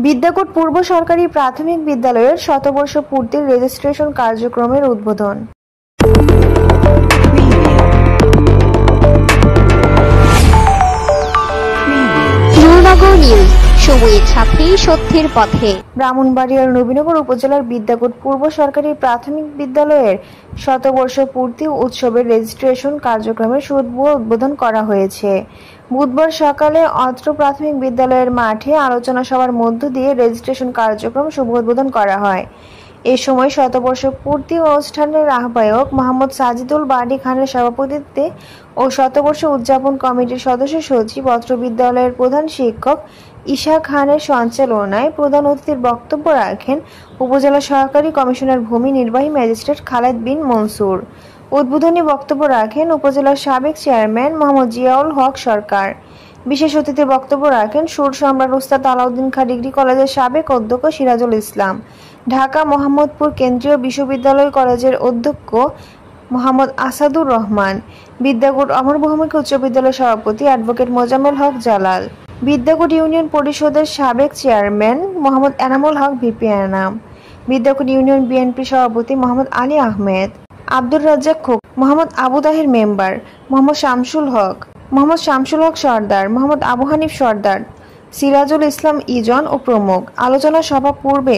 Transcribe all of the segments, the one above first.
বিদ্যাকূট পূর্ব সরকারি প্রাথমিক বিদ্যালয়ের শতবর্ষ পূর্তির রেজিস্ট্রেশন কার্যক্রমের উদ্বোধন। নূরনগর নিউজ, সময়ের সাথে সত্যের পথে। ব্রাহ্মণবাড়িয়ার নবীনগর উপজেলার বিদ্যাকূট পূর্ব সরকারি প্রাথমিক বিদ্যালয়ের শতবর্ষ পূর্তি উৎসবের রেজিস্ট্রেশন কার্যক্রমের শুভ উদ্বোধন করা হয়েছে। বুধবার সকালে অত্র প্রাথমিক বিদ্যালয়ের মাঠে আলোচনা সভার মধ্য দিয়ে রেজিস্ট্রেশন কার্যক্রম শুভ উদ্বোধন করা হয়। এ সময় শতবর্ষ পূর্তি অনুষ্ঠানের আহ্বায়ক মোহাম্মদ সাজিদুল বারী খানের সভাপতিত্বে ও শতবর্ষ উদযাপন কমিটির সদস্য সচিব অত্র বিদ্যালয়ের প্রধান শিক্ষক ঈশা খানের সঞ্চালনায় প্রধান অতিথির বক্তব্য রাখেন উপজেলা সহকারী কমিশনার ভূমি নির্বাহী ম্যাজিস্ট্রেট খালেদ বিন মনসুর। উদ্বোধনী বক্তব্য রাখেন উপজেলার সাবেক চেয়ারম্যান মোহাম্মদ জিয়াউল হক সরকার। বিশেষ অতিথির বক্তব্য রাখেন সুর সম্রাট উস্তাদ আলাউদ্দিন খাঁ ডিগ্রি কলেজের সাবেক অধ্যক্ষ সিরাজুল ইসলাম, ঢাকা মোহাম্মদপুর কেন্দ্রীয় বিশ্ববিদ্যালয় কলেজের অধ্যক্ষ মোহাম্মদ আসাদুর রহমান, বিদ্যাকূট অমর ভৌমিক উচ্চ বিদ্যালয়ের সভাপতি অ্যাডভোকেট মোজাম্মেল হক জালাল, বিদ্যাকূট ইউনিয়ন পরিষদের সাবেক chairman Mohammad Enamul Haque VP Enam, বিদ্যাকূট union BNP সভাপতি মোহাম্মদ আলী আহমেদ, আব্দুর রাজ্জাক খোক, মোহাম্মদ আবু তাহের মেম্বার, মোহাম্মদ শামসুল হক সর্দার, মোহাম্মদ আবু হানিফ সর্দার, সিরাজুল ইসলাম ইজন ও প্রমুখ। আলোচনা সভা পূর্বে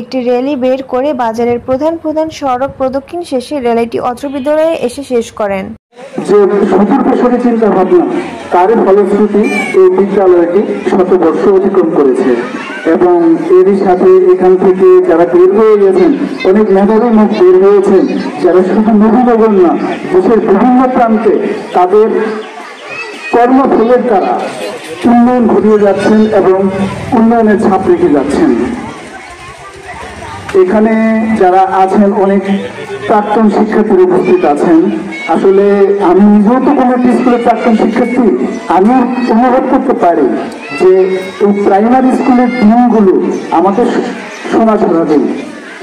একটি র্যালি বের করে বাজারের প্রধান সড়ক প্রদক্ষিণ শেষে র্যালিটি অত্র বিদ্যালয়ে এসে শেষ করেন। যে সুদূরপ্রসারী চিন্তা ভাবনা তার ফলশ্রুতি এই বিদ্যালয়টি শতবর্ষ অতিক্রম করেছে এবং এরই সাথে এখান থেকে যারা বের হয়ে গেছেন, অনেক মেধাবী মুখ বের হয়েছেন, যারা শুধু নবীনগর না দেশের বিভিন্ন প্রান্তে তাদের কর্মফলের দ্বারা উন্নয়ন ঘটিয়ে যাচ্ছেন এবং উন্নয়নের ছাপ রেখে যাচ্ছেন। এখানে যারা আছেন অনেক প্রাক্তন শিক্ষার্থীরা উপস্থিত আছেন। আসলে আমি নিজেও তো কোনো একটি স্কুলের প্রাক্তন শিক্ষার্থী, আমি অনুভব করতে পারি যে এই প্রাইমারি স্কুলের দিনগুলো আমাদের শোনা ছড়া দিন,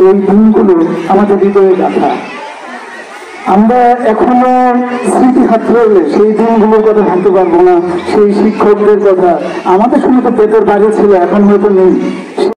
এই দিনগুলো আমাদের হৃদয়ে গাথা। আমরা এখনো স্মৃতি হাত ধরলে সেই দিনগুলোর কথা ভাবতে পারবো না, সেই শিক্ষকদের কথা। আমাদের সময় তো পেটের বাইরে ছিল, এখন হয়তো নেই।